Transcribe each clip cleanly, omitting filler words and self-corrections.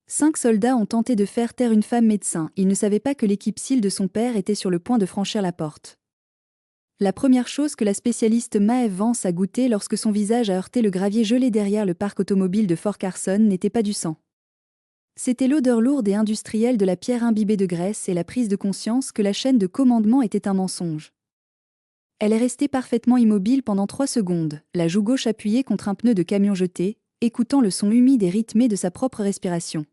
5 soldats ont tenté de faire taire une femme médecin. Ils ne savaient pas que l'équipe SEAL de son père était sur le point de franchir la porte. La première chose que la spécialiste Maeve Vance a goûté lorsque son visage a heurté le gravier gelé derrière le parc automobile de Fort Carson n'était pas du sang. C'était l'odeur lourde et industrielle de la pierre imbibée de graisse et la prise de conscience que la chaîne de commandement était un mensonge. Elle est restée parfaitement immobile pendant 3 secondes, la joue gauche appuyée contre un pneu de camion jeté, écoutant le son humide et rythmé de sa propre respiration.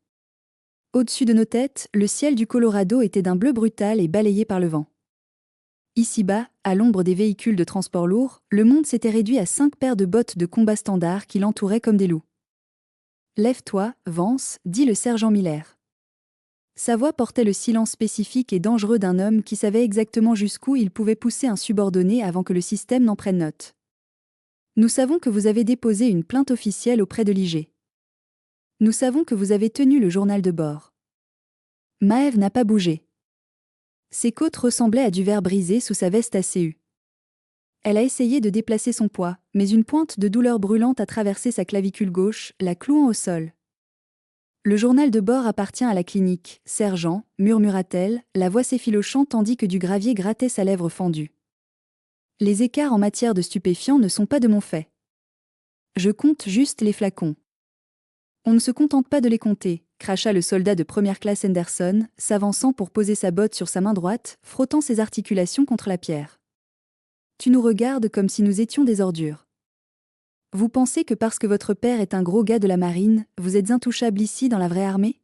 Au-dessus de nos têtes, le ciel du Colorado était d'un bleu brutal et balayé par le vent. Ici-bas, à l'ombre des véhicules de transport lourds, le monde s'était réduit à 5 paires de bottes de combat standards qui l'entouraient comme des loups. « Lève-toi, Vance », dit le sergent Miller. Sa voix portait le silence spécifique et dangereux d'un homme qui savait exactement jusqu'où il pouvait pousser un subordonné avant que le système n'en prenne note. « Nous savons que vous avez déposé une plainte officielle auprès de l'IG. Nous savons que vous avez tenu le journal de bord. » Maeve n'a pas bougé. Ses côtes ressemblaient à du verre brisé sous sa veste ACU. Elle a essayé de déplacer son poids, mais une pointe de douleur brûlante a traversé sa clavicule gauche, la clouant au sol. « Le journal de bord appartient à la clinique, sergent, murmura-t-elle, la voix s'effilochant tandis que du gravier grattait sa lèvre fendue. Les écarts en matière de stupéfiants ne sont pas de mon fait. Je compte juste les flacons. On ne se contente pas de les compter, cracha le soldat de première classe Henderson, s'avançant pour poser sa botte sur sa main droite, frottant ses articulations contre la pierre. Tu nous regardes comme si nous étions des ordures. Vous pensez que parce que votre père est un gros gars de la marine, vous êtes intouchable ici dans la vraie armée?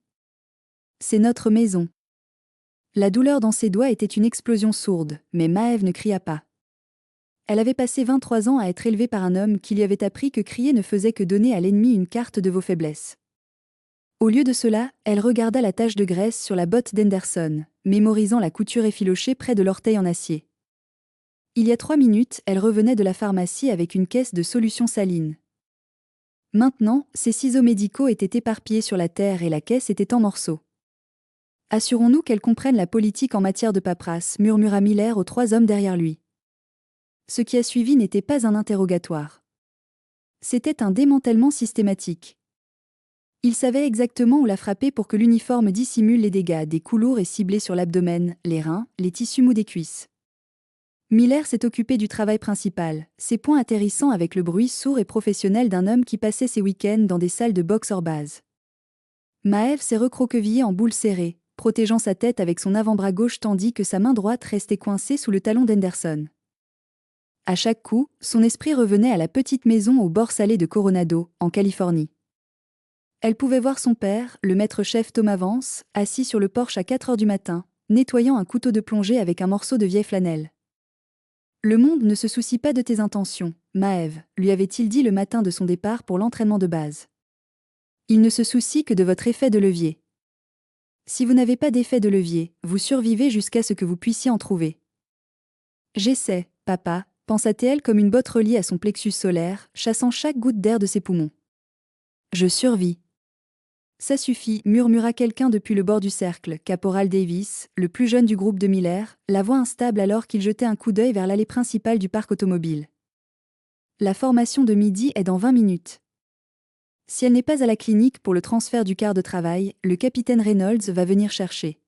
C'est notre maison. La douleur dans ses doigts était une explosion sourde, mais Maeve ne cria pas. Elle avait passé 23 ans à être élevée par un homme qui lui avait appris que crier ne faisait que donner à l'ennemi une carte de vos faiblesses. Au lieu de cela, elle regarda la tache de graisse sur la botte d'Henderson, mémorisant la couture effilochée près de l'orteil en acier. Il y a 3 minutes, elle revenait de la pharmacie avec une caisse de solution saline. Maintenant, ses ciseaux médicaux étaient éparpillés sur la terre et la caisse était en morceaux. Assurons-nous qu'elle comprenne la politique en matière de paperasse, murmura Miller aux 3 hommes derrière lui. Ce qui a suivi n'était pas un interrogatoire. C'était un démantèlement systématique. Il savait exactement où la frapper pour que l'uniforme dissimule les dégâts, des coups lourds et ciblés sur l'abdomen, les reins, les tissus mous des cuisses. Miller s'est occupé du travail principal, ses poings atterrissant avec le bruit sourd et professionnel d'un homme qui passait ses week-ends dans des salles de boxe hors base. Maeve s'est recroquevillée en boule serrée, protégeant sa tête avec son avant-bras gauche tandis que sa main droite restait coincée sous le talon d'Henderson. À chaque coup, son esprit revenait à la petite maison au bord salé de Coronado, en Californie. Elle pouvait voir son père, le maître-chef Thomas Vance, assis sur le porche à 4 heures du matin, nettoyant un couteau de plongée avec un morceau de vieille flanelle. « Le monde ne se soucie pas de tes intentions, Maeve », lui avait-il dit le matin de son départ pour l'entraînement de base. Il ne se soucie que de votre effet de levier. Si vous n'avez pas d'effet de levier, vous survivez jusqu'à ce que vous puissiez en trouver. J'essaie, papa, pensa-t-elle comme une botte reliée à son plexus solaire, chassant chaque goutte d'air de ses poumons. Je survis. Ça suffit, murmura quelqu'un depuis le bord du cercle, Caporal Davis, le plus jeune du groupe de Miller, la voix instable alors qu'il jetait un coup d'œil vers l'allée principale du parc automobile. La formation de midi est dans 20 minutes. Si elle n'est pas à la clinique pour le transfert du quart de travail, le capitaine Reynolds va venir chercher.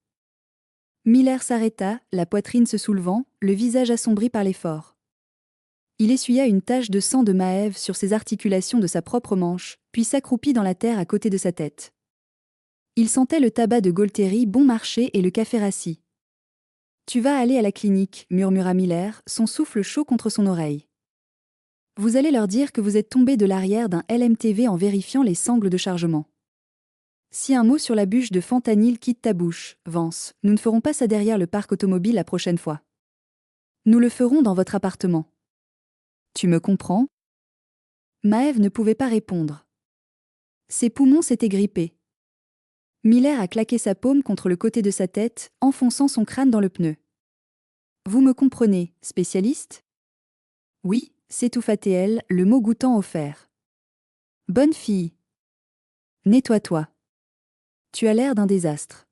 Miller s'arrêta, la poitrine se soulevant, le visage assombri par l'effort. Il essuya une tache de sang de Maeve sur ses articulations de sa propre manche, puis s'accroupit dans la terre à côté de sa tête. Il sentait le tabac de Gualtieri bon marché et le café rassis. « Tu vas aller à la clinique », murmura Miller, son souffle chaud contre son oreille. « Vous allez leur dire que vous êtes tombé de l'arrière d'un LMTV en vérifiant les sangles de chargement. Si un mot sur la bûche de fentanyl quitte ta bouche, Vance, nous ne ferons pas ça derrière le parc automobile la prochaine fois. Nous le ferons dans votre appartement. Tu me comprends ?» Maeve ne pouvait pas répondre. Ses poumons s'étaient grippés. Miller a claqué sa paume contre le côté de sa tête, enfonçant son crâne dans le pneu. « Vous me comprenez, spécialiste ?» « Oui », s'étouffa-t-elle, le mot goûtant au fer. « Bonne fille. Nettoie-toi. Tu as l'air d'un désastre. »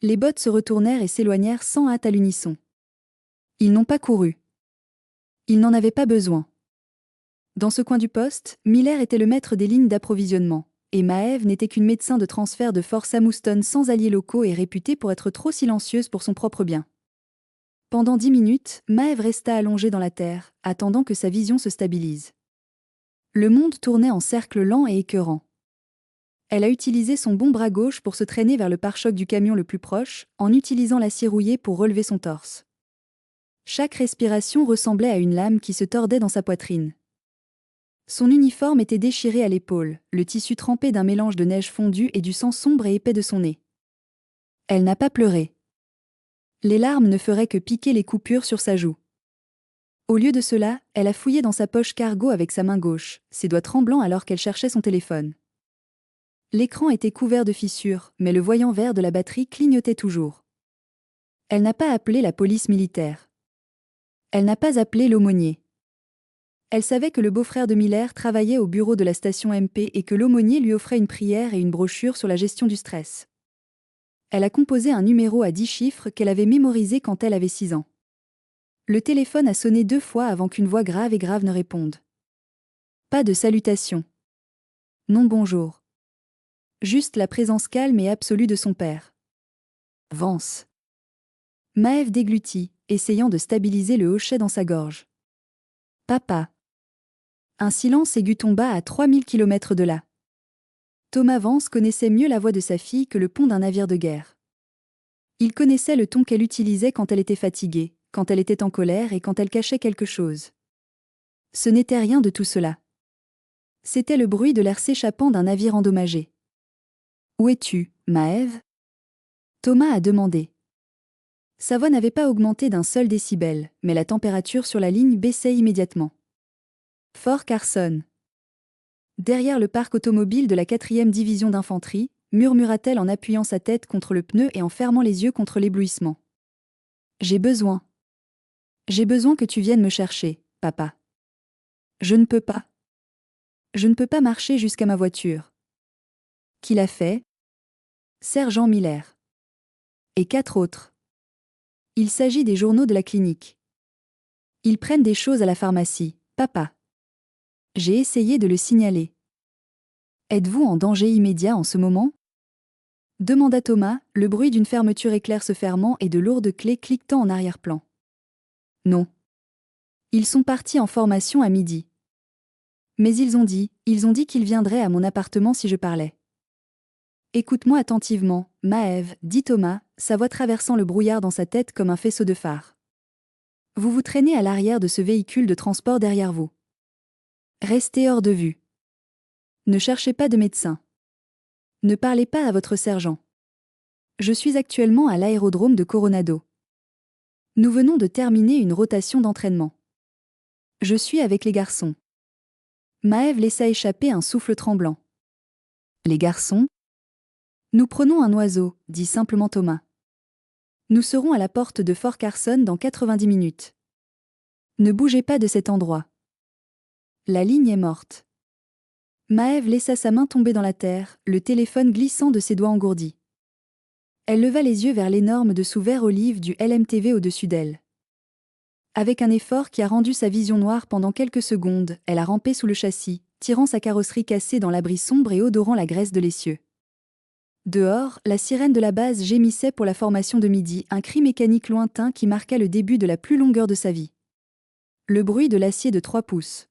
Les bottes se retournèrent et s'éloignèrent sans hâte à l'unisson. Ils n'ont pas couru. Ils n'en avaient pas besoin. Dans ce coin du poste, Miller était le maître des lignes d'approvisionnement. et Maeve n'était qu'une médecin de transfert de force à Mouston sans alliés locaux et réputée pour être trop silencieuse pour son propre bien. Pendant 10 minutes, Maeve resta allongée dans la terre, attendant que sa vision se stabilise. Le monde tournait en cercle lent et écœurant. Elle a utilisé son bon bras gauche pour se traîner vers le pare-choc du camion le plus proche, en utilisant l'acier rouillé pour relever son torse. Chaque respiration ressemblait à une lame qui se tordait dans sa poitrine. Son uniforme était déchiré à l'épaule, le tissu trempé d'un mélange de neige fondue et du sang sombre et épais de son nez. Elle n'a pas pleuré. Les larmes ne feraient que piquer les coupures sur sa joue. Au lieu de cela, elle a fouillé dans sa poche cargo avec sa main gauche, ses doigts tremblants alors qu'elle cherchait son téléphone. L'écran était couvert de fissures, mais le voyant vert de la batterie clignotait toujours. Elle n'a pas appelé la police militaire. Elle n'a pas appelé l'aumônier. Elle savait que le beau-frère de Miller travaillait au bureau de la station MP et que l'aumônier lui offrait une prière et une brochure sur la gestion du stress. Elle a composé un numéro à 10 chiffres qu'elle avait mémorisé quand elle avait 6 ans. Le téléphone a sonné 2 fois avant qu'une voix grave et grave ne réponde. Pas de salutation. Non bonjour. Juste la présence calme et absolue de son père. Vance. Maeve déglutit, essayant de stabiliser le hochet dans sa gorge. Papa. Un silence aigu tomba à 3000 km de là. Thomas Vance connaissait mieux la voix de sa fille que le pont d'un navire de guerre. Il connaissait le ton qu'elle utilisait quand elle était fatiguée, quand elle était en colère et quand elle cachait quelque chose. Ce n'était rien de tout cela. C'était le bruit de l'air s'échappant d'un navire endommagé. Où es-tu, Maeve ? Thomas a demandé. Sa voix n'avait pas augmenté d'un seul décibel, mais la température sur la ligne baissait immédiatement. Fort Carson. Derrière le parc automobile de la 4e division d'infanterie, murmura-t-elle en appuyant sa tête contre le pneu et en fermant les yeux contre l'éblouissement. J'ai besoin que tu viennes me chercher, papa. Je ne peux pas. Je ne peux pas marcher jusqu'à ma voiture. Qui l'a fait ? Sergent Miller. Et 4 autres. Il s'agit des journaux de la clinique. Ils prennent des choses à la pharmacie, papa. J'ai essayé de le signaler. Êtes-vous en danger immédiat en ce moment ? Demanda Thomas, le bruit d'une fermeture éclair se fermant et de lourdes clés cliquetant en arrière-plan. Non. Ils sont partis en formation à midi. Mais ils ont dit qu'ils viendraient à mon appartement si je parlais. Écoute-moi attentivement, Maeve, dit Thomas, sa voix traversant le brouillard dans sa tête comme un faisceau de phare. Vous vous traînez à l'arrière de ce véhicule de transport derrière vous. Restez hors de vue. Ne cherchez pas de médecin. Ne parlez pas à votre sergent. Je suis actuellement à l'aérodrome de Coronado. Nous venons de terminer une rotation d'entraînement. Je suis avec les garçons. Maeve laissa échapper un souffle tremblant. Les garçons ? Nous prenons un oiseau, dit simplement Thomas. Nous serons à la porte de Fort Carson dans 90 minutes. Ne bougez pas de cet endroit. La ligne est morte. Maeve laissa sa main tomber dans la terre, le téléphone glissant de ses doigts engourdis. Elle leva les yeux vers l'énorme dessous vert olive du LMTV au-dessus d'elle. Avec un effort qui a rendu sa vision noire pendant quelques secondes, elle a rampé sous le châssis, tirant sa carrosserie cassée dans l'abri sombre et odorant la graisse de l'essieu. Dehors, la sirène de la base gémissait pour la formation de midi, un cri mécanique lointain qui marqua le début de la plus longue heure de sa vie. Le bruit de l'acier de 3 pouces.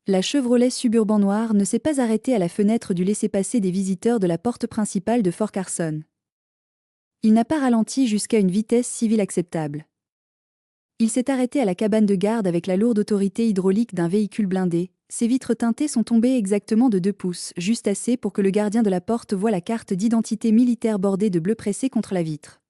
La Chevrolet Suburban noire ne s'est pas arrêtée à la fenêtre du laissez-passer des visiteurs de la porte principale de Fort Carson. Il n'a pas ralenti jusqu'à une vitesse civile acceptable. Il s'est arrêté à la cabane de garde avec la lourde autorité hydraulique d'un véhicule blindé. Ses vitres teintées sont tombées exactement de 2 pouces, juste assez pour que le gardien de la porte voie la carte d'identité militaire bordée de bleu pressé contre la vitre.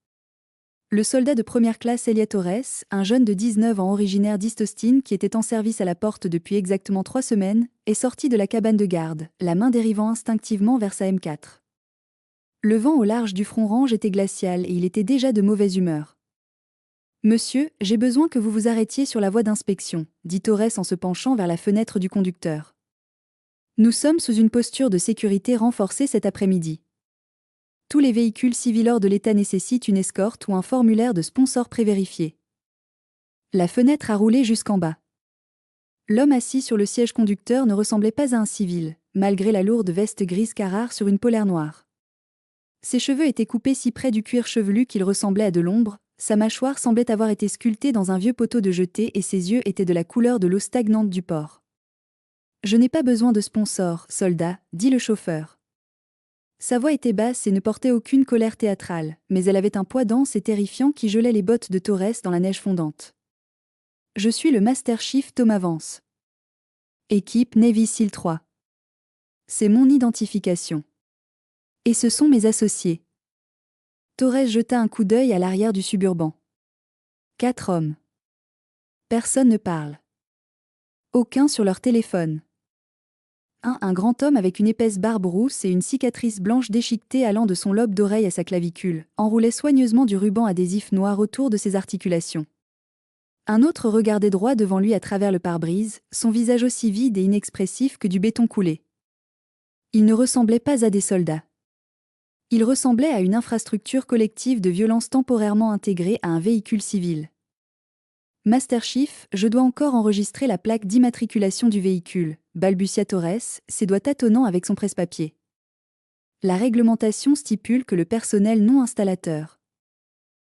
Le soldat de première classe Elliot Torres, un jeune de 19 ans originaire d'East Austin qui était en service à la porte depuis exactement 3 semaines, est sorti de la cabane de garde, la main dérivant instinctivement vers sa M4. Le vent au large du front range était glacial et il était déjà de mauvaise humeur. « Monsieur, j'ai besoin que vous vous arrêtiez sur la voie d'inspection », dit Torres en se penchant vers la fenêtre du conducteur. « Nous sommes sous une posture de sécurité renforcée cet après-midi. Tous les véhicules civils hors de l'État nécessitent une escorte ou un formulaire de sponsor prévérifié. » La fenêtre a roulé jusqu'en bas. L'homme assis sur le siège conducteur ne ressemblait pas à un civil, malgré la lourde veste grise Carrare sur une polaire noire. Ses cheveux étaient coupés si près du cuir chevelu qu'il ressemblait à de l'ombre, sa mâchoire semblait avoir été sculptée dans un vieux poteau de jetée et ses yeux étaient de la couleur de l'eau stagnante du port. « Je n'ai pas besoin de sponsor, soldat, dit le chauffeur. Sa voix était basse et ne portait aucune colère théâtrale, mais elle avait un poids dense et terrifiant qui gelait les bottes de Torres dans la neige fondante. « Je suis le Master Chief Thomas Vance. Équipe Navy SEAL 3. C'est mon identification. Et ce sont mes associés. » Torres jeta un coup d'œil à l'arrière du suburban. 4 hommes. Personne ne parle. Aucun sur leur téléphone. Un grand homme avec une épaisse barbe rousse et une cicatrice blanche déchiquetée allant de son lobe d'oreille à sa clavicule, enroulait soigneusement du ruban adhésif noir autour de ses articulations. Un autre regardait droit devant lui à travers le pare-brise, son visage aussi vide et inexpressif que du béton coulé. Il ne ressemblait pas à des soldats. Il ressemblait à une infrastructure collective de violence temporairement intégrée à un véhicule civil. « Master Chief, je dois encore enregistrer la plaque d'immatriculation du véhicule », balbutia Torres, ses doigts tâtonnant avec son presse-papier. La réglementation stipule que le personnel non installateur.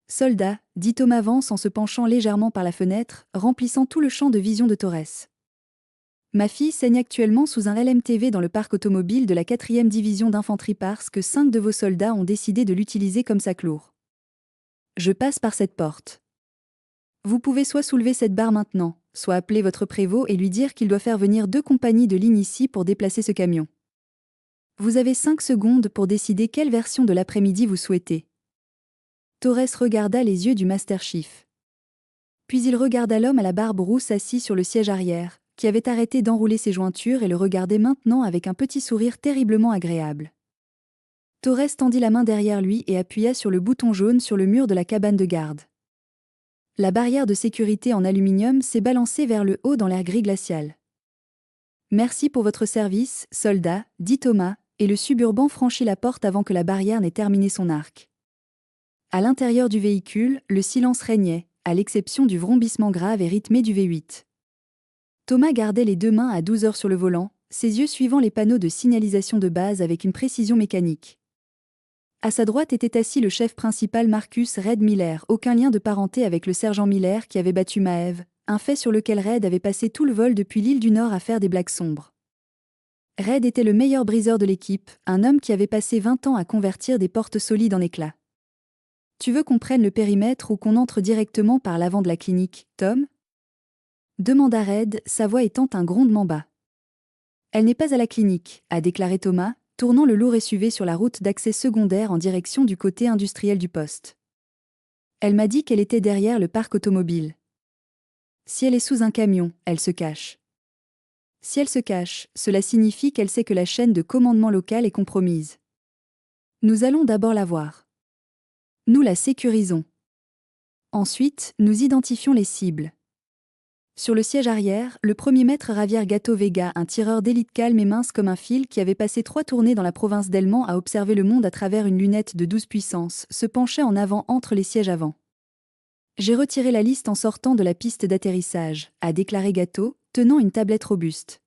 Soldat, dit Thomas Vance en se penchant légèrement par la fenêtre, remplissant tout le champ de vision de Torres. Ma fille saigne actuellement sous un LMTV dans le parc automobile de la 4e division d'infanterie parce que 5 de vos soldats ont décidé de l'utiliser comme sac lourd. Je passe par cette porte. Vous pouvez soit soulever cette barre maintenant, soit appeler votre prévôt et lui dire qu'il doit faire venir 2 compagnies de ligne ici pour déplacer ce camion. Vous avez 5 secondes pour décider quelle version de l'après-midi vous souhaitez. Torres regarda les yeux du Master Chief. Puis il regarda l'homme à la barbe rousse assis sur le siège arrière, qui avait arrêté d'enrouler ses jointures et le regardait maintenant avec un petit sourire terriblement agréable. Torres tendit la main derrière lui et appuya sur le bouton jaune sur le mur de la cabane de garde. La barrière de sécurité en aluminium s'est balancée vers le haut dans l'air gris glacial. « Merci pour votre service, soldat, dit Thomas, et le suburban franchit la porte avant que la barrière n'ait terminé son arc. À l'intérieur du véhicule, le silence régnait, à l'exception du vrombissement grave et rythmé du V8. Thomas gardait les 2 mains à 12 heures sur le volant, ses yeux suivant les panneaux de signalisation de base avec une précision mécanique. À sa droite était assis le chef principal Marcus Red Miller, aucun lien de parenté avec le sergent Miller qui avait battu Maeve, un fait sur lequel Red avait passé tout le vol depuis l'île du Nord à faire des blagues sombres. Red était le meilleur briseur de l'équipe, un homme qui avait passé 20 ans à convertir des portes solides en éclats. « Tu veux qu'on prenne le périmètre ou qu'on entre directement par l'avant de la clinique, Tom ?» demanda Red, sa voix étant un grondement bas. « Elle n'est pas à la clinique », a déclaré Thomas, tournant le lourd SUV sur la route d'accès secondaire en direction du côté industriel du poste. « Elle m'a dit qu'elle était derrière le parc automobile. Si elle est sous un camion, elle se cache. Si elle se cache, cela signifie qu'elle sait que la chaîne de commandement locale est compromise. Nous allons d'abord la voir. Nous la sécurisons. Ensuite, nous identifions les cibles. » Sur le siège arrière, le premier maître Javier Gato Vega, un tireur d'élite calme et mince comme un fil qui avait passé 3 tournées dans la province d'Helmand à observer le monde à travers une lunette de 12 puissance, se penchait en avant entre les sièges avant. « J'ai retiré la liste en sortant de la piste d'atterrissage », a déclaré Gato, tenant une tablette robuste.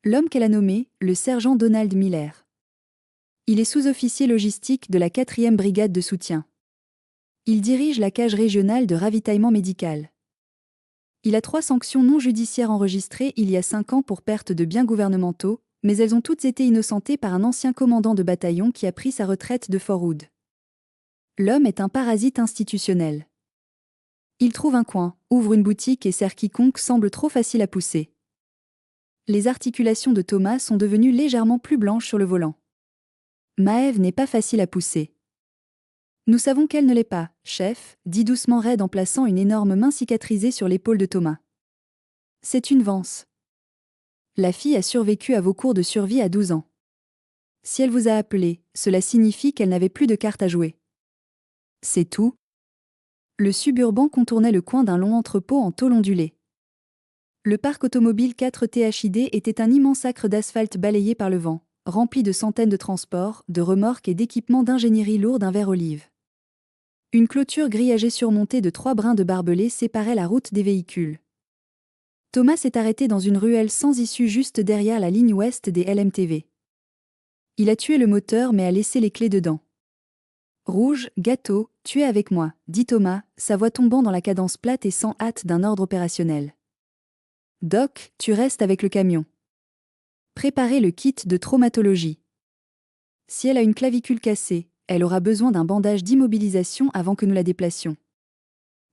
L'homme qu'elle a nommé, le sergent Donald Miller. Il est sous-officier logistique de la 4e brigade de soutien. Il dirige la cage régionale de ravitaillement médical. Il a 3 sanctions non judiciaires enregistrées il y a 5 ans pour perte de biens gouvernementaux, mais elles ont toutes été innocentées par un ancien commandant de bataillon qui a pris sa retraite de Fort Hood. L'homme est un parasite institutionnel. Il trouve un coin, ouvre une boutique et sert quiconque semble trop facile à pousser. Les articulations de Thomas sont devenues légèrement plus blanches sur le volant. Maeve n'est pas facile à pousser. Nous savons qu'elle ne l'est pas, chef, dit doucement Red en plaçant une énorme main cicatrisée sur l'épaule de Thomas. C'est une Vance. La fille a survécu à vos cours de survie à 12 ans. Si elle vous a appelé, cela signifie qu'elle n'avait plus de cartes à jouer. C'est tout. Le suburban contournait le coin d'un long entrepôt en tôle ondulée. Le parc automobile 4 THID était un immense acre d'asphalte balayé par le vent, rempli de centaines de transports, de remorques et d'équipements d'ingénierie lourds d'un vert olive. Une clôture grillagée surmontée de 3 brins de barbelés séparait la route des véhicules. Thomas s'est arrêté dans une ruelle sans issue juste derrière la ligne ouest des LMTV. Il a tué le moteur mais a laissé les clés dedans. Rouge, gâteau, tu es avec moi, dit Thomas, sa voix tombant dans la cadence plate et sans hâte d'un ordre opérationnel. Doc, tu restes avec le camion. Préparez le kit de traumatologie. Si elle a une clavicule cassée, elle aura besoin d'un bandage d'immobilisation avant que nous la déplacions.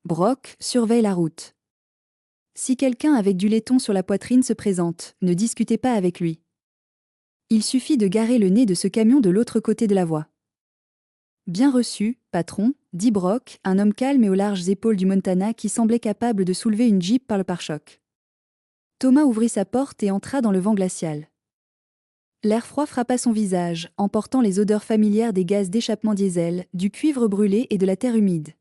Brock, surveille la route. Si quelqu'un avec du laiton sur la poitrine se présente, ne discutez pas avec lui. Il suffit de garer le nez de ce camion de l'autre côté de la voie. Bien reçu, patron, dit Brock, un homme calme et aux larges épaules du Montana qui semblait capable de soulever une Jeep par le pare-choc. Thomas ouvrit sa porte et entra dans le vent glacial. L'air froid frappa son visage, emportant les odeurs familières des gaz d'échappement diesel, du cuivre brûlé et de la terre humide.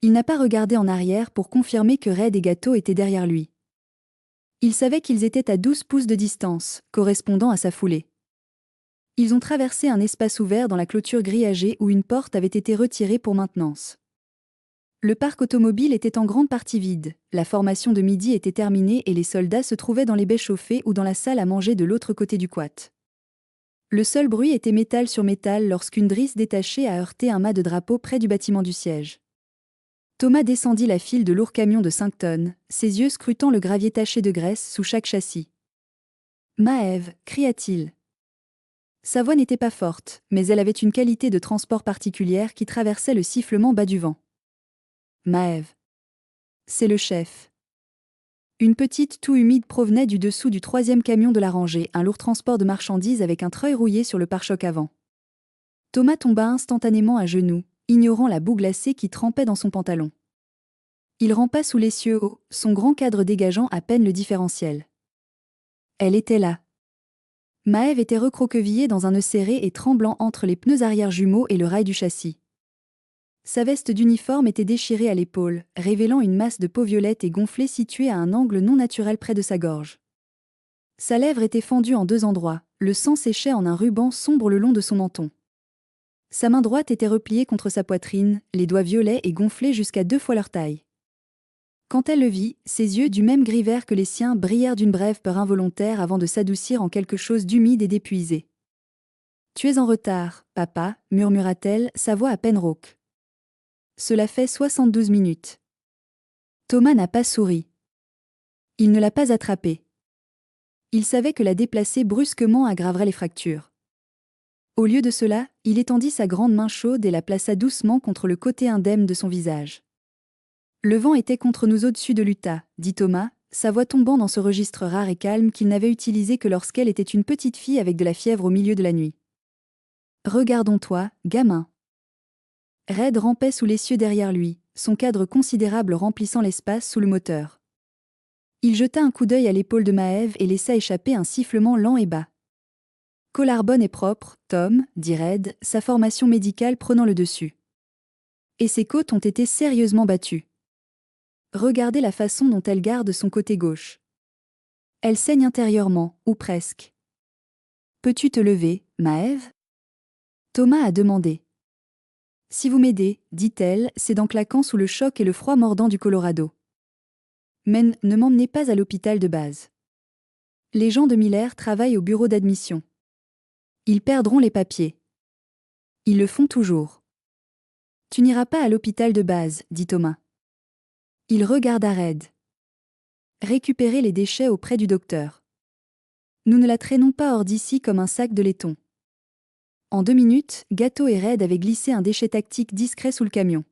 Il n'a pas regardé en arrière pour confirmer que Red et Gâteau étaient derrière lui. Il savait qu'ils étaient à 12 pouces de distance, correspondant à sa foulée. Ils ont traversé un espace ouvert dans la clôture grillagée où une porte avait été retirée pour maintenance. Le parc automobile était en grande partie vide, la formation de midi était terminée et les soldats se trouvaient dans les baies chauffées ou dans la salle à manger de l'autre côté du quad. Le seul bruit était métal sur métal lorsqu'une drisse détachée a heurté un mât de drapeau près du bâtiment du siège. Thomas descendit la file de lourds camions de 5 tonnes, ses yeux scrutant le gravier taché de graisse sous chaque châssis. « Maëv » cria-t-il. Sa voix n'était pas forte, mais elle avait une qualité de transport particulière qui traversait le sifflement bas du vent. Maëv. C'est le chef. Une petite toux humide provenait du dessous du 3e camion de la rangée, un lourd transport de marchandises avec un treuil rouillé sur le pare-choc avant. Thomas tomba instantanément à genoux, ignorant la boue glacée qui trempait dans son pantalon. Il rampa sous les cieux hauts, son grand cadre dégageant à peine le différentiel. Elle était là. Maëv était recroquevillée dans un nœud serré et tremblant entre les pneus arrière jumeaux et le rail du châssis. Sa veste d'uniforme était déchirée à l'épaule, révélant une masse de peau violette et gonflée située à un angle non naturel près de sa gorge. Sa lèvre était fendue en 2 endroits, le sang séchait en un ruban sombre le long de son menton. Sa main droite était repliée contre sa poitrine, les doigts violets et gonflés jusqu'à 2 fois leur taille. Quand elle le vit, ses yeux du même gris vert que les siens brillèrent d'une brève peur involontaire avant de s'adoucir en quelque chose d'humide et d'épuisé. « Tu es en retard, papa » murmura-t-elle, sa voix à peine rauque. Cela fait 72 minutes. Thomas n'a pas souri. Il ne l'a pas attrapée. Il savait que la déplacer brusquement aggraverait les fractures. Au lieu de cela, il étendit sa grande main chaude et la plaça doucement contre le côté indemne de son visage. Le vent était contre nous au-dessus de l'Utah, dit Thomas, sa voix tombant dans ce registre rare et calme qu'il n'avait utilisé que lorsqu'elle était une petite fille avec de la fièvre au milieu de la nuit. Regardons-toi, gamin. Red rampait sous l'essieu derrière lui, son cadre considérable remplissant l'espace sous le moteur. Il jeta un coup d'œil à l'épaule de Maëv et laissa échapper un sifflement lent et bas. « Collarbone est propre, Tom » dit Red, sa formation médicale prenant le dessus. « Et ses côtes ont été sérieusement battues. Regardez la façon dont elle garde son côté gauche. Elle saigne intérieurement, ou presque. Peux-tu te lever, Maëv » Thomas a demandé. « Si vous m'aidez, dit-elle, ses dents claquant sous le choc et le froid mordant du Colorado. Mais ne m'emmenez pas à l'hôpital de base. Les gens de Miller travaillent au bureau d'admission. Ils perdront les papiers. Ils le font toujours. Tu n'iras pas à l'hôpital de base, dit Thomas. Il regarda Red. Récupérer les déchets auprès du docteur. Nous ne la traînons pas hors d'ici comme un sac de laiton. En 2 minutes, Gâteau et Red avaient glissé un déchet tactique discret sous le camion.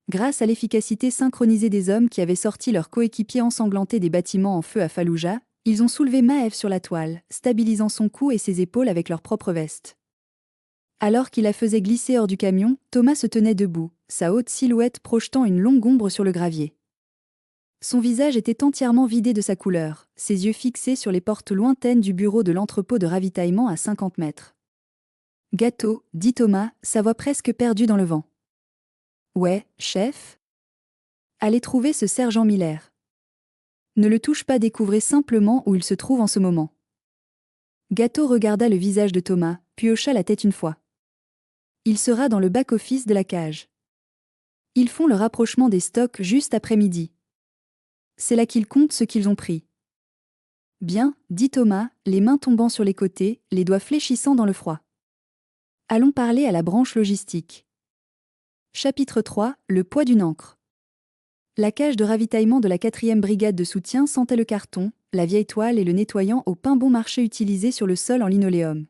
Grâce à l'efficacité synchronisée des hommes qui avaient sorti leurs coéquipiers ensanglantés des bâtiments en feu à Fallujah, ils ont soulevé Maëv sur la toile, stabilisant son cou et ses épaules avec leur propre veste. Alors qu'il la faisait glisser hors du camion, Thomas se tenait debout, sa haute silhouette projetant une longue ombre sur le gravier. Son visage était entièrement vidé de sa couleur, ses yeux fixés sur les portes lointaines du bureau de l'entrepôt de ravitaillement à 50 mètres. « Gâteau » dit Thomas, sa voix presque perdue dans le vent. « Ouais, chef ?» Allez trouver ce sergent Miller. Ne le touche pas, découvrez simplement où il se trouve en ce moment. Gâteau regarda le visage de Thomas, puis hocha la tête une fois. Il sera dans le back-office de la cage. Ils font le rapprochement des stocks juste après midi. C'est là qu'ils comptent ce qu'ils ont pris. Bien, dit Thomas, les mains tombant sur les côtés, les doigts fléchissant dans le froid. Allons parler à la branche logistique. Chapitre 3, le poids d'une ancre. La cage de ravitaillement de la 4e brigade de soutien sentait le carton, la vieille toile et le nettoyant au pain bon marché utilisé sur le sol en linoléum.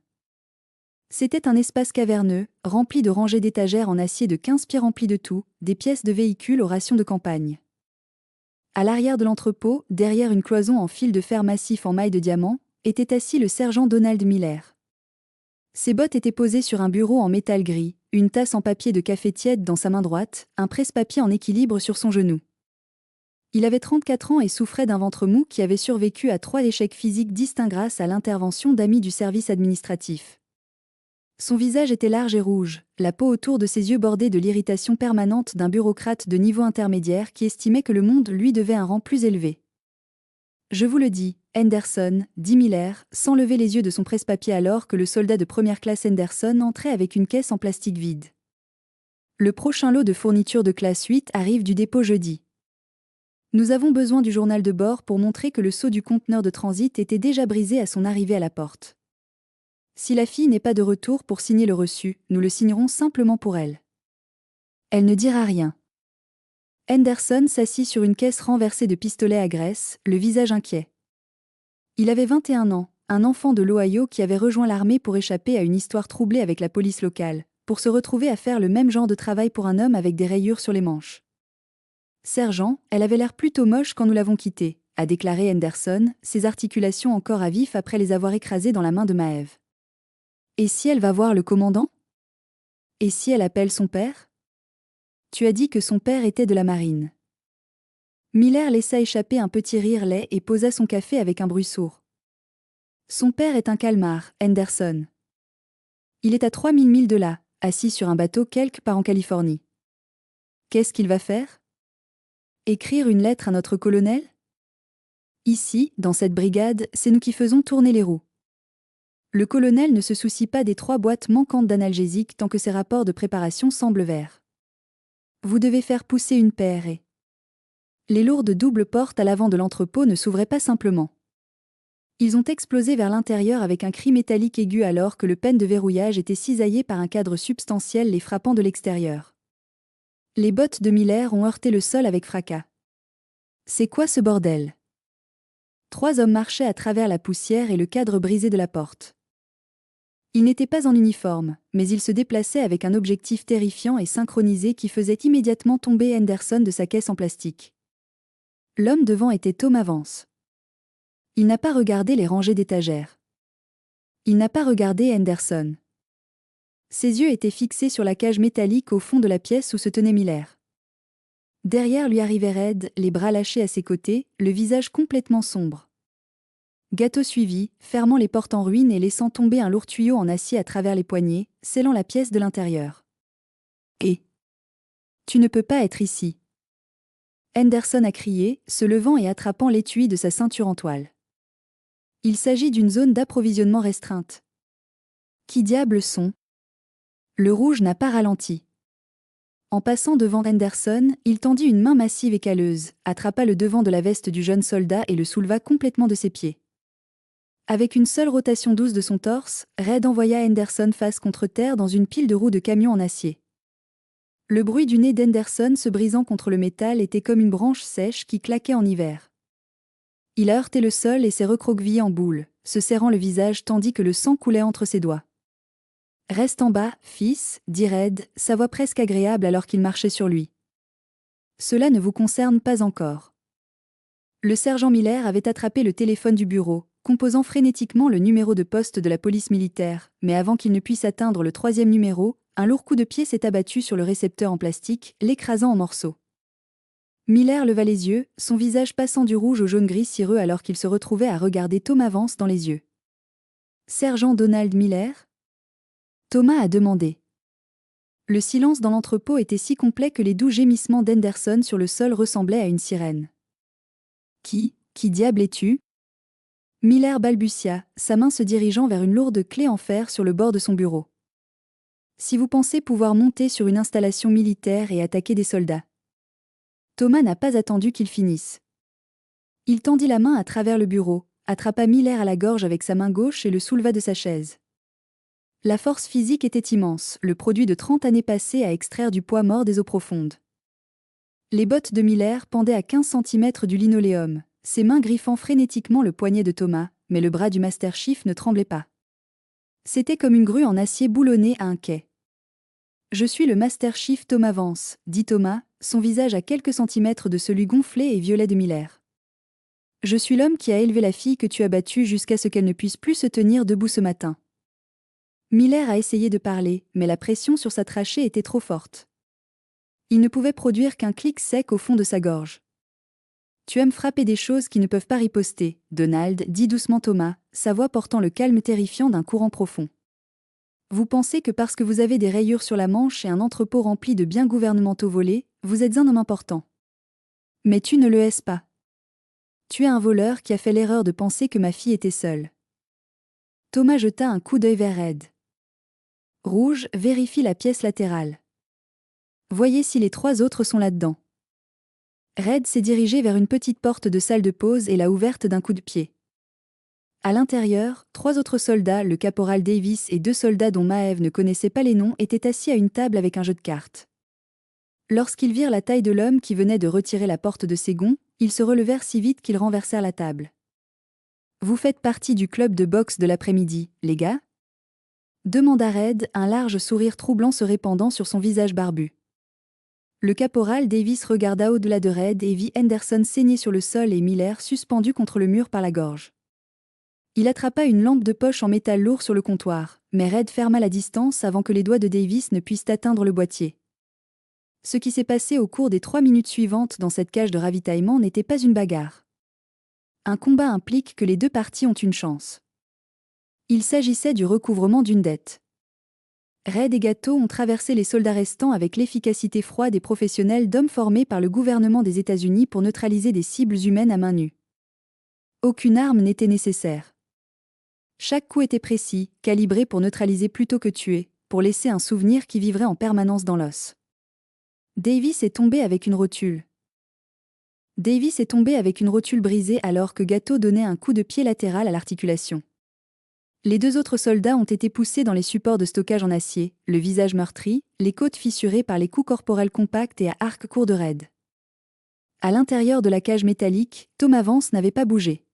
C'était un espace caverneux, rempli de rangées d'étagères en acier de 15 pieds remplis de tout, des pièces de véhicules aux rations de campagne. À l'arrière de l'entrepôt, derrière une cloison en fil de fer massif en maille de diamant, était assis le sergent Donald Miller. Ses bottes étaient posées sur un bureau en métal gris, une tasse en papier de café tiède dans sa main droite, un presse-papier en équilibre sur son genou. Il avait 34 ans et souffrait d'un ventre mou qui avait survécu à 3 échecs physiques distincts grâce à l'intervention d'amis du service administratif. Son visage était large et rouge, la peau autour de ses yeux bordée de l'irritation permanente d'un bureaucrate de niveau intermédiaire qui estimait que le monde lui devait un rang plus élevé. « Je vous le dis, Henderson, dit Miller, sans lever les yeux de son presse-papier alors que le soldat de première classe Henderson entrait avec une caisse en plastique vide. Le prochain lot de fournitures de classe 8 arrive du dépôt jeudi. Nous avons besoin du journal de bord pour montrer que le seau du conteneur de transit était déjà brisé à son arrivée à la porte. Si la fille n'est pas de retour pour signer le reçu, nous le signerons simplement pour elle. Elle ne dira rien. » Henderson s'assit sur une caisse renversée de pistolets à graisse, le visage inquiet. Il avait 21 ans, un enfant de l'Ohio qui avait rejoint l'armée pour échapper à une histoire troublée avec la police locale, pour se retrouver à faire le même genre de travail pour un homme avec des rayures sur les manches. « Sergent, elle avait l'air plutôt moche quand nous l'avons quittée, » a déclaré Henderson, ses articulations encore à vif après les avoir écrasées dans la main de Maeve. « Et si elle va voir le commandant ? Et si elle appelle son père ? Tu as dit que son père était de la marine. » Miller laissa échapper un petit rire laid et posa son café avec un bruit sourd. « Son père est un calmar, Henderson. Il est à 3000 milles de là, assis sur un bateau quelque part en Californie. Qu'est-ce qu'il va faire ? Écrire une lettre à notre colonel ? Ici, dans cette brigade, c'est nous qui faisons tourner les roues. Le colonel ne se soucie pas des 3 boîtes manquantes d'analgésiques tant que ses rapports de préparation semblent verts. Vous devez faire pousser une paire et... Les lourdes doubles portes à l'avant de l'entrepôt ne s'ouvraient pas simplement. Ils ont explosé vers l'intérieur avec un cri métallique aigu alors que le pêne de verrouillage était cisaillé par un cadre substantiel les frappant de l'extérieur. Les bottes de Miller ont heurté le sol avec fracas. C'est quoi ce bordel ? 3 hommes marchaient à travers la poussière et le cadre brisé de la porte. Ils n'étaient pas en uniforme, mais ils se déplaçaient avec un objectif terrifiant et synchronisé qui faisait immédiatement tomber Henderson de sa caisse en plastique. L'homme devant était Thomas Vance. Il n'a pas regardé les rangées d'étagères. Il n'a pas regardé Henderson. Ses yeux étaient fixés sur la cage métallique au fond de la pièce où se tenait Miller. Derrière lui arrivait Red, les bras lâchés à ses côtés, le visage complètement sombre. Gâteau suivi, fermant les portes en ruine et laissant tomber un lourd tuyau en acier à travers les poignées, scellant la pièce de l'intérieur. « Et tu ne peux pas être ici. » Henderson a crié, se levant et attrapant l'étui de sa ceinture en toile. Il s'agit d'une zone d'approvisionnement restreinte. Qui diable sont ? Le rouge n'a pas ralenti. En passant devant Henderson, il tendit une main massive et calleuse, attrapa le devant de la veste du jeune soldat et le souleva complètement de ses pieds. Avec une seule rotation douce de son torse, Red envoya Henderson face contre terre dans une pile de roues de camion en acier. Le bruit du nez d'Henderson se brisant contre le métal était comme une branche sèche qui claquait en hiver. Il a heurté le sol et s'est recroquevillé en boule, se serrant le visage tandis que le sang coulait entre ses doigts. « Reste en bas, fils, dit Red, sa voix presque agréable alors qu'il marchait sur lui. Cela ne vous concerne pas encore. » Le sergent Miller avait attrapé le téléphone du bureau, composant frénétiquement le numéro de poste de la police militaire, mais avant qu'il ne puisse atteindre le 3e numéro, un lourd coup de pied s'est abattu sur le récepteur en plastique, l'écrasant en morceaux. Miller leva les yeux, son visage passant du rouge au jaune-gris cireux alors qu'il se retrouvait à regarder Thomas Vance dans les yeux. « Sergent Donald Miller ?» Thomas a demandé. Le silence dans l'entrepôt était si complet que les doux gémissements d'Henderson sur le sol ressemblaient à une sirène. « Qui diable es-tu » Miller balbutia, sa main se dirigeant vers une lourde clé en fer sur le bord de son bureau. « Si vous pensez pouvoir monter sur une installation militaire et attaquer des soldats. » Thomas n'a pas attendu qu'il finisse. Il tendit la main à travers le bureau, attrapa Miller à la gorge avec sa main gauche et le souleva de sa chaise. La force physique était immense, le produit de 30 années passées à extraire du poids mort des eaux profondes. Les bottes de Miller pendaient à 15 centimètres du linoléum, ses mains griffant frénétiquement le poignet de Thomas, mais le bras du Master Chief ne tremblait pas. C'était comme une grue en acier boulonnée à un quai. « Je suis le Master Chief Thomas Vance », dit Thomas, son visage à quelques centimètres de celui gonflé et violet de Miller. « Je suis l'homme qui a élevé la fille que tu as battue jusqu'à ce qu'elle ne puisse plus se tenir debout ce matin. » Miller a essayé de parler, mais la pression sur sa trachée était trop forte. Il ne pouvait produire qu'un clic sec au fond de sa gorge. « Tu aimes frapper des choses qui ne peuvent pas riposter, Donald, dit doucement Thomas, sa voix portant le calme terrifiant d'un courant profond. Vous pensez que parce que vous avez des rayures sur la manche et un entrepôt rempli de biens gouvernementaux volés, vous êtes un homme important. Mais tu ne le es pas. Tu es un voleur qui a fait l'erreur de penser que ma fille était seule. » Thomas jeta un coup d'œil vers Red. Rouge, vérifie la pièce latérale. Voyez si les 3 autres sont là-dedans. Red s'est dirigé vers une petite porte de salle de pause et l'a ouverte d'un coup de pied. À l'intérieur, 3 autres soldats, le caporal Davis et 2 soldats dont Maeve ne connaissait pas les noms, étaient assis à une table avec un jeu de cartes. Lorsqu'ils virent la taille de l'homme qui venait de retirer la porte de ses gonds, ils se relevèrent si vite qu'ils renversèrent la table. « Vous faites partie du club de boxe de l'après-midi, les gars ?» demanda Red, un large sourire troublant se répandant sur son visage barbu. Le caporal Davis regarda au-delà de Red et vit Henderson saigner sur le sol et Miller suspendu contre le mur par la gorge. Il attrapa une lampe de poche en métal lourd sur le comptoir, mais Red ferma la distance avant que les doigts de Davis ne puissent atteindre le boîtier. Ce qui s'est passé au cours des 3 minutes suivantes dans cette cage de ravitaillement n'était pas une bagarre. Un combat implique que les 2 parties ont une chance. Il s'agissait du recouvrement d'une dette. Red et Gatto ont traversé les soldats restants avec l'efficacité froide et professionnelle d'hommes formés par le gouvernement des États-Unis pour neutraliser des cibles humaines à main nue. Aucune arme n'était nécessaire. Chaque coup était précis, calibré pour neutraliser plutôt que tuer, pour laisser un souvenir qui vivrait en permanence dans l'os. Davis est tombé avec une rotule. Brisée alors que Gatto donnait un coup de pied latéral à l'articulation. Les 2 autres soldats ont été poussés dans les supports de stockage en acier, le visage meurtri, les côtes fissurées par les coups corporels compacts et à arc court de Red. À l'intérieur de la cage métallique, Thomas Vance n'avait pas bougé.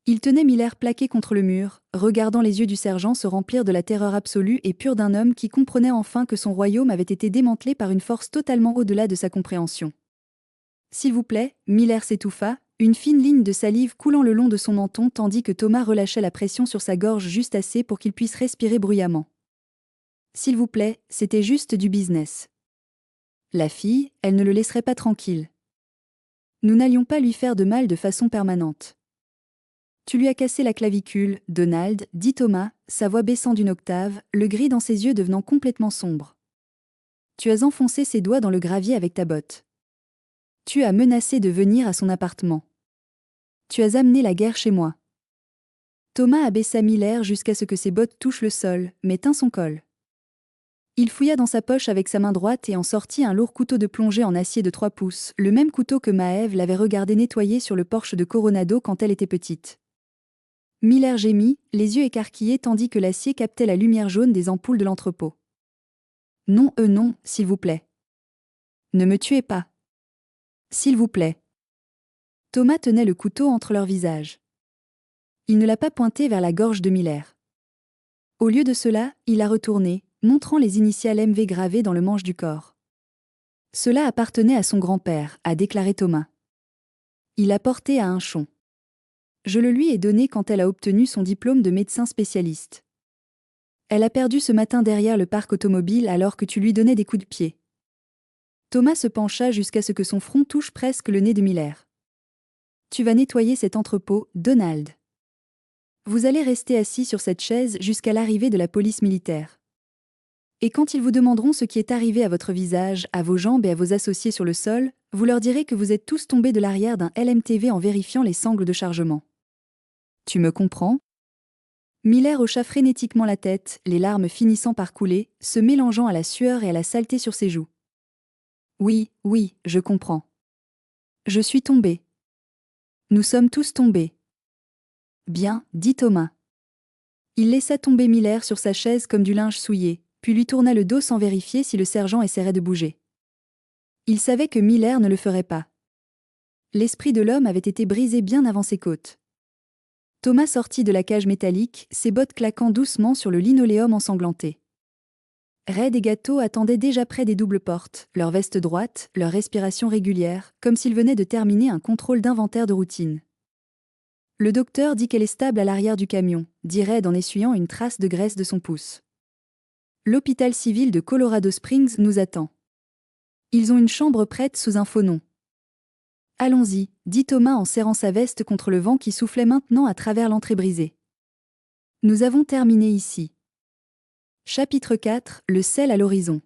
Il tenait Miller plaqué contre le mur, regardant les yeux du sergent se remplir de la terreur absolue et pure d'un homme qui comprenait enfin que son royaume avait été démantelé par une force totalement au-delà de sa compréhension. « S'il vous plaît », Miller s'étouffa, une fine ligne de salive coulant le long de son menton tandis que Thomas relâchait la pression sur sa gorge juste assez pour qu'il puisse respirer bruyamment. « S'il vous plaît, c'était juste du business. » La fille, elle ne le laisserait pas tranquille. Nous n'allions pas lui faire de mal de façon permanente. Tu lui as cassé la clavicule, Donald, dit Thomas, sa voix baissant d'une octave, le gris dans ses yeux devenant complètement sombre. Tu as enfoncé ses doigts dans le gravier avec ta botte. Tu as menacé de venir à son appartement. Tu as amené la guerre chez moi. Thomas abaissa Miller jusqu'à ce que ses bottes touchent le sol, mais tint son col. Il fouilla dans sa poche avec sa main droite et en sortit un lourd couteau de plongée en acier de 3 pouces, le même couteau que Maeve l'avait regardé nettoyer sur le porche de Coronado quand elle était petite. Miller gémit, les yeux écarquillés tandis que l'acier captait la lumière jaune des ampoules de l'entrepôt. « Non, non, s'il vous plaît. Ne me tuez pas. S'il vous plaît. » Thomas tenait le couteau entre leurs visages. Il ne l'a pas pointé vers la gorge de Miller. Au lieu de cela, il l'a retourné, montrant les initiales MV gravées dans le manche du corps. « Cela appartenait à son grand-père », a déclaré Thomas. Il l'a porté à un chon. Je le lui ai donné quand elle a obtenu son diplôme de médecin spécialiste. Elle a perdu ce matin derrière le parc automobile alors que tu lui donnais des coups de pied. Thomas se pencha jusqu'à ce que son front touche presque le nez de Miller. Tu vas nettoyer cet entrepôt, Donald. Vous allez rester assis sur cette chaise jusqu'à l'arrivée de la police militaire. Et quand ils vous demanderont ce qui est arrivé à votre visage, à vos jambes et à vos associés sur le sol, vous leur direz que vous êtes tous tombés de l'arrière d'un LMTV en vérifiant les sangles de chargement. Tu me comprends ? Miller hocha frénétiquement la tête, les larmes finissant par couler, se mélangeant à la sueur et à la saleté sur ses joues. Oui, je comprends. Je suis tombé. Nous sommes tous tombés. Bien, dit Thomas. Il laissa tomber Miller sur sa chaise comme du linge souillé, puis lui tourna le dos sans vérifier si le sergent essaierait de bouger. Il savait que Miller ne le ferait pas. L'esprit de l'homme avait été brisé bien avant ses côtes. Thomas sortit de la cage métallique, ses bottes claquant doucement sur le linoléum ensanglanté. Red et Gâteau attendaient déjà près des doubles portes, leurs vestes droites, leur respiration régulière, comme s'ils venaient de terminer un contrôle d'inventaire de routine. Le docteur dit qu'elle est stable à l'arrière du camion, dit Red en essuyant une trace de graisse de son pouce. L'hôpital civil de Colorado Springs nous attend. Ils ont une chambre prête sous un faux nom. Allons-y, dit Thomas en serrant sa veste contre le vent qui soufflait maintenant à travers l'entrée brisée. Nous avons terminé ici. Chapitre 4, le sel à l'horizon.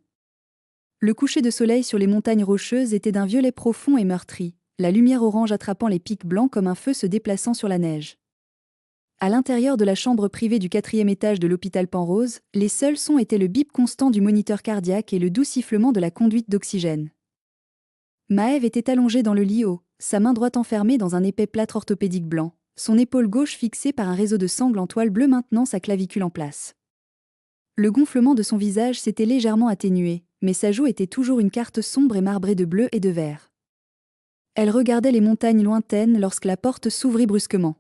Le coucher de soleil sur les montagnes rocheuses était d'un violet profond et meurtri, la lumière orange attrapant les pics blancs comme un feu se déplaçant sur la neige. À l'intérieur de la chambre privée du 4e étage de l'hôpital Penrose, les seuls sons étaient le bip constant du moniteur cardiaque et le doux sifflement de la conduite d'oxygène. Maëve était allongée dans le lit haut, sa main droite enfermée dans un épais plâtre orthopédique blanc, son épaule gauche fixée par un réseau de sangles en toile bleue maintenant sa clavicule en place. Le gonflement de son visage s'était légèrement atténué, mais sa joue était toujours une carte sombre et marbrée de bleu et de vert. Elle regardait les montagnes lointaines lorsque la porte s'ouvrit brusquement.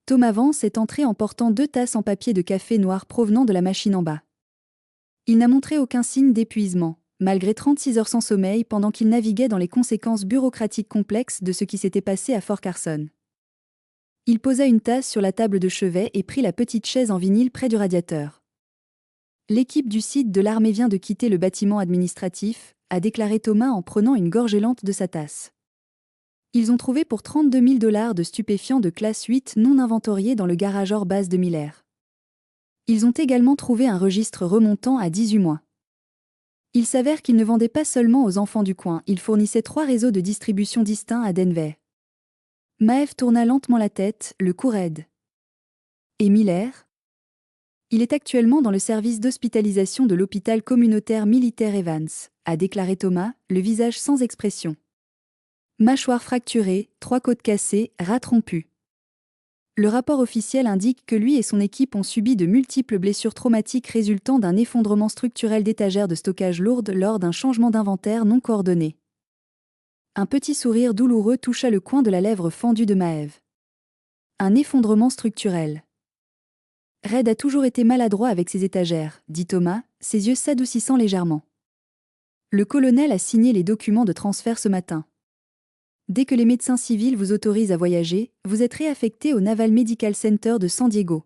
Thomas Vance est entré en portant 2 tasses en papier de café noir provenant de la machine en bas. Il n'a montré aucun signe d'épuisement, malgré 36 heures sans sommeil pendant qu'il naviguait dans les conséquences bureaucratiques complexes de ce qui s'était passé à Fort Carson. Il posa une tasse sur la table de chevet et prit la petite chaise en vinyle près du radiateur. L'équipe du site de l'armée vient de quitter le bâtiment administratif, a déclaré Thomas en prenant une gorgée lente de sa tasse. Ils ont trouvé pour 32 000 $ de stupéfiants de classe 8 non inventoriés dans le garage hors base de Miller. Ils ont également trouvé un registre remontant à 18 mois. Il s'avère qu'ils ne vendaient pas seulement aux enfants du coin, ils fournissaient 3 réseaux de distribution distincts à Denver. Maëve tourna lentement la tête, le cou raide. Et Miller ? Il est actuellement dans le service d'hospitalisation de l'hôpital communautaire militaire Evans, a déclaré Thomas, le visage sans expression. Mâchoire fracturée, 3 côtes cassées, rate rompu. Le rapport officiel indique que lui et son équipe ont subi de multiples blessures traumatiques résultant d'un effondrement structurel d'étagères de stockage lourdes lors d'un changement d'inventaire non coordonné. Un petit sourire douloureux toucha le coin de la lèvre fendue de Maëve. Un effondrement structurel. Red a toujours été maladroit avec ses étagères, dit Thomas, ses yeux s'adoucissant légèrement. Le colonel a signé les documents de transfert ce matin. Dès que les médecins civils vous autorisent à voyager, vous êtes réaffecté au Naval Medical Center de San Diego.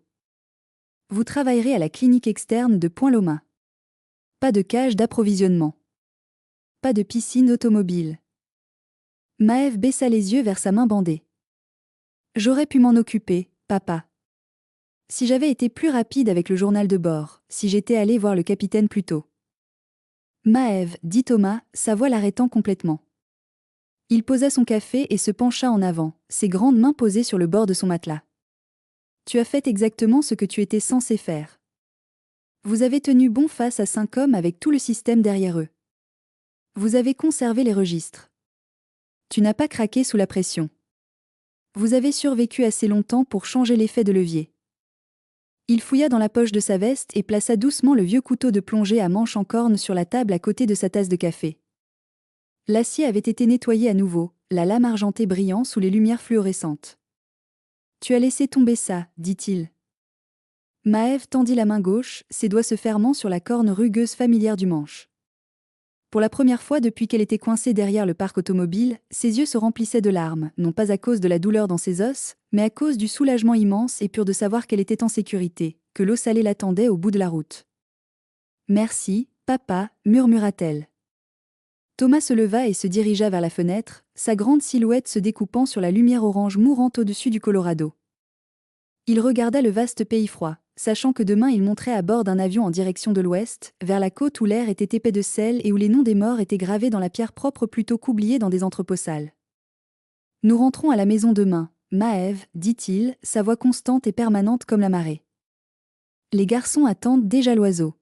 Vous travaillerez à la clinique externe de Point Loma. Pas de cage d'approvisionnement. Pas de piscine automobile. Maëve baissa les yeux vers sa main bandée. J'aurais pu m'en occuper, papa. Si j'avais été plus rapide avec le journal de bord, si j'étais allé voir le capitaine plus tôt. Maëve, dit Thomas, sa voix l'arrêtant complètement. Il posa son café et se pencha en avant, ses grandes mains posées sur le bord de son matelas. Tu as fait exactement ce que tu étais censé faire. Vous avez tenu bon face à 5 hommes avec tout le système derrière eux. Vous avez conservé les registres. Tu n'as pas craqué sous la pression. Vous avez survécu assez longtemps pour changer l'effet de levier. Il fouilla dans la poche de sa veste et plaça doucement le vieux couteau de plongée à manche en corne sur la table à côté de sa tasse de café. L'acier avait été nettoyé à nouveau, la lame argentée brillant sous les lumières fluorescentes. « Tu as laissé tomber ça, dit-il. » Maëve tendit la main gauche, ses doigts se fermant sur la corne rugueuse familière du manche. Pour la première fois depuis qu'elle était coincée derrière le parc automobile, ses yeux se remplissaient de larmes, non pas à cause de la douleur dans ses os, mais à cause du soulagement immense et pur de savoir qu'elle était en sécurité, que l'eau salée l'attendait au bout de la route. « Merci, papa, murmura-t-elle. Thomas se leva et se dirigea vers la fenêtre, sa grande silhouette se découpant sur la lumière orange mourante au-dessus du Colorado. Il regarda le vaste pays froid, sachant que demain il monterait à bord d'un avion en direction de l'ouest, vers la côte où l'air était épais de sel et où les noms des morts étaient gravés dans la pierre propre plutôt qu'oubliés dans des entrepôts sales. « Nous rentrons à la maison demain, Maëve, dit-il, sa voix constante et permanente comme la marée. Les garçons attendent déjà l'oiseau.